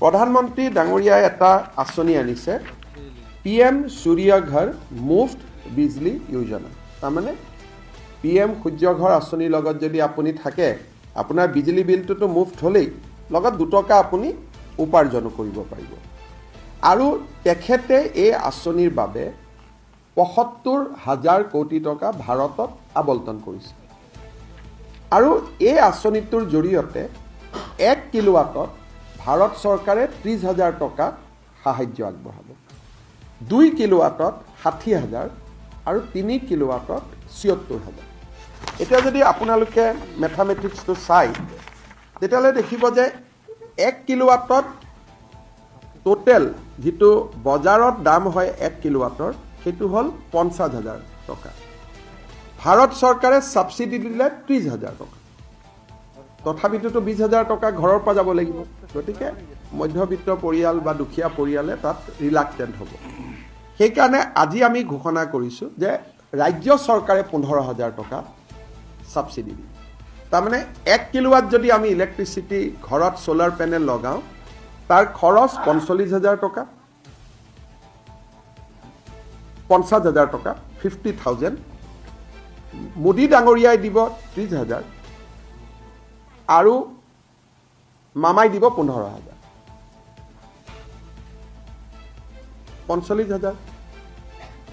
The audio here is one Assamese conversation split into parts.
প্ৰধানমন্ত্ৰী ডাঙৰীয়াই এটা আঁচনি আনিছে PM সূৰ্য ঘৰ মুফ্ত বিজলী যোজনা তাৰমানে PM সূৰ্য ঘৰ আঁচনিৰ লগত যদি আপুনি থাকে আপোনাৰ বিজলী বিলটো মুফ্ত হ'লেই লগত 2 টকা আপুনি উপাৰ্জন কৰিব পাৰিব আৰু তেখেতে এই আঁচনিৰ বাবে ৭৫,০০০ কোটি টকা ভাৰতত আবণ্টন কৰিছে আৰু এই আঁচনিটোৰ জৰিয়তে 1 কিলোৱাটত ভাৰত চৰকাৰে 30,000 টকা সাহায্য আগবঢ়াব 2 কিলোৱাটত 60,000 আৰু 3 কিলোৱাটত ৭৪,000 এতিয়া যদি আপোনালোকে মেথামেটিক্সটো চাই তেতিয়াহ'লে দেখিব যে 1 কিলোৱাটত টোটেল যেটো বজাৰত দাম হয় 1 কিলোৱাটৰ সেইটো হ'ল 50,000 টকা ভাৰত চৰকাৰে সাবসিডি দিলে 30,000 টকা তথাপিতো 20,000 টকা ঘৰৰ পৰা যাব লাগিব গতিকে মধ্যবিত্ত পৰিয়াল বা দুখীয়া পৰিয়ালে তাত ৰিলাক্টেন্ট হ'ব সেইকাৰণে আজি আমি ঘোষণা কৰিছো যে ৰাজ্য চৰকাৰে 15,000 টকা সাবসিডি দিব তাৰমানে 1 কিলোৱাট যদি আমি ইলেক্ট্ৰিচিটি ঘৰত সোলাৰ প্যানেল লগাও তাৰ খৰচ 45,000 টকা 50,000 টকা 50,000 মোদী ডাঙৰীয়াই দিব 30,000 আৰু মামাই দিব 15,000 45,000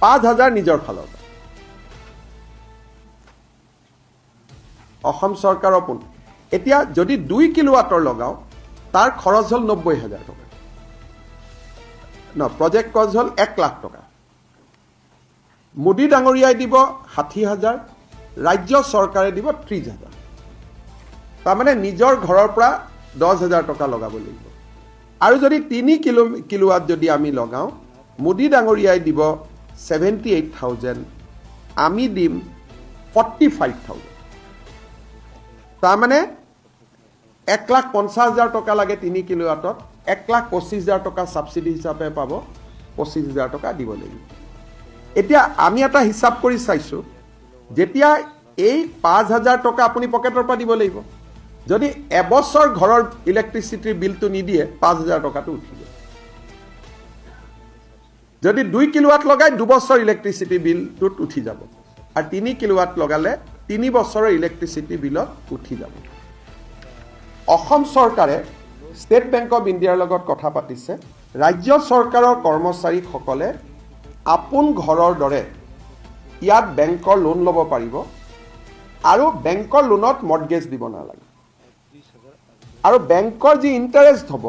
5,000 নিজৰ ফালৰ পৰা অসম চৰকাৰৰ এতিয়া যদি 2 কিলোৱাটৰ লগাও তাৰ খৰচ হ'ল 90,000 টকা প্ৰজেক্ট কষ্ট হ'ল 1 লাখ টকা মোদী ডাঙৰীয়াই দিব 60,000 ৰাজ্য চৰকাৰে দিব 30,000 তাৰমানে নিজৰ ঘৰৰ পৰা 10,000 টকা লগাব লাগিব আৰু যদি 3 কিলোৱাট যদি আমি লগাও মোদী ডাঙৰীয়াই দিব 78,000 আমি দিম 45,000 তাৰমানে 1,50,000 টকা লাগে 3 কিলোৱাটত 1,25,000 টকা সাবসিডি হিচাপে পাব 25,000 টকা দিব লাগিব এতিয়া আমি এটা হিসাব কৰি চাইছো যেতিয়া এই 5,000 টকা আপুনি পকেটৰ পৰা দিব লাগিব যদি এবছৰ ঘৰৰ ইলেক্ট্ৰিচিটিৰ বিলটো নিদিয়ে 5,000 টকাটো উঠিব যদি 2 কিলোৱাট লগাই 2 বছৰ ইলেক্ট্ৰিচিটি বিলটোত উঠি যাব আৰু 3 কিলোৱাট লগালে 3 বছৰৰ ইলেক্ট্ৰিচিটি বিলত উঠি যাব অসম চৰকাৰে ষ্টেট বেংক অফ ইণ্ডিয়াৰ লগত কথা পাতিছে ৰাজ্য চৰকাৰৰ কৰ্মচাৰীসকলে আপোন ঘৰৰ দৰে ইয়াত বেংকৰ লোন ল'ব পাৰিব আৰু বেংকৰ লোনত মৰ্টগেজ দিব নালাগে আৰু বেংকৰ যি ইন্টাৰেষ্ট হ'ব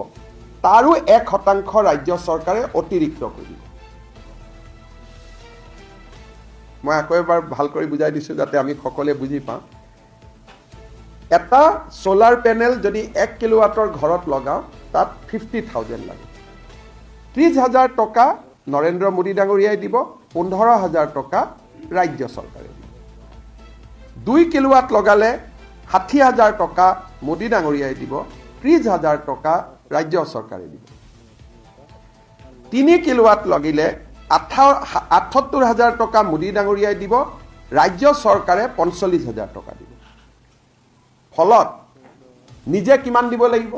তাৰো 1% ৰাজ্য চৰকাৰে অতিৰিক্ত কৰিব মই আকৌ এবাৰ ভাল কৰি বুজাই দিছো যাতে আমি সকলোৱে বুজি পাওঁ এটা সোলাৰ প্যানেল যদি 1 কিলোৱাটৰ ঘৰত লগাও তাত 50,000 লাগে 30,000 টকা নৰেন্দ্ৰ মোদী ডাঙৰীয়াই দিব 15,000 টকা ৰাজ্য চৰকাৰে দিব 2 কিলোৱাট লগালে 60,000 টকা মোদী ডাঙৰীয়াই দিব 30,000 টকা ৰাজ্য চৰকাৰে দিব 3 কিলোৱাট লাগিলে 78,000 টকা মোদী ডাঙৰীয়াই দিব ৰাজ্য চৰকাৰে 45,000 টকা দিব ফলত নিজে কিমান দিব লাগিব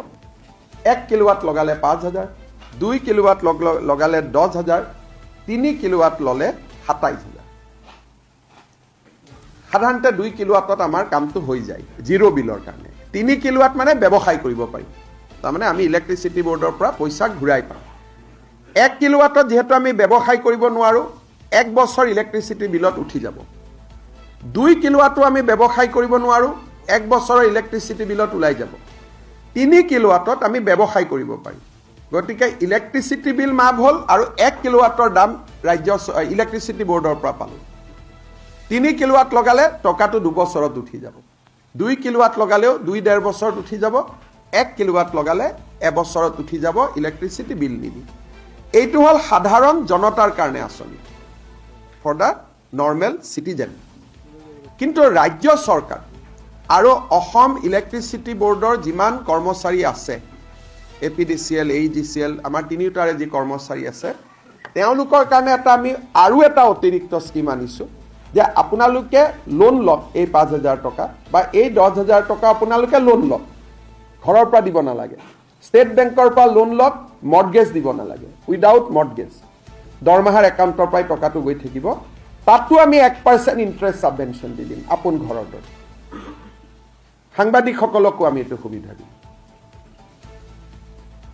1 কিলোৱাট লগালে 5,000 2 কিলোৱাট লগালে 10,000 3 কিলোৱাট ললে 27,000 সাধাৰণতে 2 কিলোৱাটত আমাৰ কামটো হৈ যায় জিৰো বিলৰ কাৰণে 3 কিলোৱাট মানে ব্যৱসায় কৰিব পাৰি তাৰমানে আমি ইলেক্ট্ৰিচিটি বোৰ্ডৰ পৰা পইচা ঘূৰাই পাওঁ 1 কিলোৱাটত যেহেতু আমি ব্যৱসায় কৰিব নোৱাৰো 1 বছৰ ইলেক্ট্ৰিচিটি বিলত উঠি যাব 2 কিলোৱাটো আমি ব্যৱসায় কৰিব নোৱাৰো 1 বছৰৰ ইলেক্ট্ৰিচিটি বিলত ওলাই যাব 3 কিলোৱাটত আমি ব্যৱসায় কৰিব পাৰি গতিকে ইলেক্ট্ৰিচিটি বিল মাফ হ'ল আৰু 1 কিলোৱাটৰ দাম ৰাজ্য ইলেক্ট্ৰিচিটি বোৰ্ডৰ পৰা পালো 3 কিলোৱাট লগালে টকাটো 2 বছৰত উঠি যাব 2 কিলোৱাট লগালেও 2.5 বছৰত উঠি যাব 1 কিলোৱাট লগালে এবছৰত উঠি যাব ইলেক্ট্ৰিচিটি বিল নিদি এইটো হ'ল সাধাৰণ জনতাৰ কাৰণে আঁচনি ফৰ দা নৰ্মেল সিটিজেন কিন্তু ৰাজ্য চৰকাৰ আৰু অসম ইলেক্ট্ৰিচিটি বোৰ্ডৰ যিমান কৰ্মচাৰী আছে APDCL AGCL আমাৰ তিনিটাৰে যি কৰ্মচাৰী আছে তেওঁলোকৰ কাৰণে এটা আমি আৰু এটা অতিৰিক্ত স্কিম আনিছো যে আপোনালোকে লোন লওক এই 5,000 টকা বা এই 10,000 টকা আপোনালোকে লোন লওক ঘৰৰ পৰা দিব নালাগে ষ্টেট বেংকৰ পৰা লোন লওক, মৰ্টগেজ দিব নালাগে, উইদাউট মৰ্টগেজ দৰমহাৰ একাউণ্টৰ পৰাই টকাটো গৈ থাকিব। তাতো আমি 1% ইণ্টাৰেষ্ট ছাবভেনশ্যন দি দিম আপোন ঘৰৰ দৰে। সাংবাদিকসকলকো আমি এইটো সুবিধা দিম।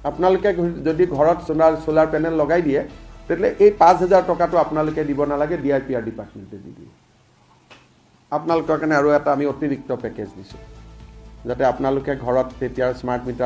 আপোনালোকে যদি ঘৰত সোলাৰ পেনেল লগাই দিয়ে তেতিয়াহ'লে এই 5,000 টকাটো আপোনালোকে দিব নালাগে, DIPR ডিপাৰ্টমেণ্টে দি দিয়ে। আপোনালোকৰ কাৰণে আৰু এটা আমি অতিৰিক্ত পেকেজ দিছোঁ, যাতে আপোনালোকে ঘৰত তেতিয়া স্মাৰ্ট মিটাৰ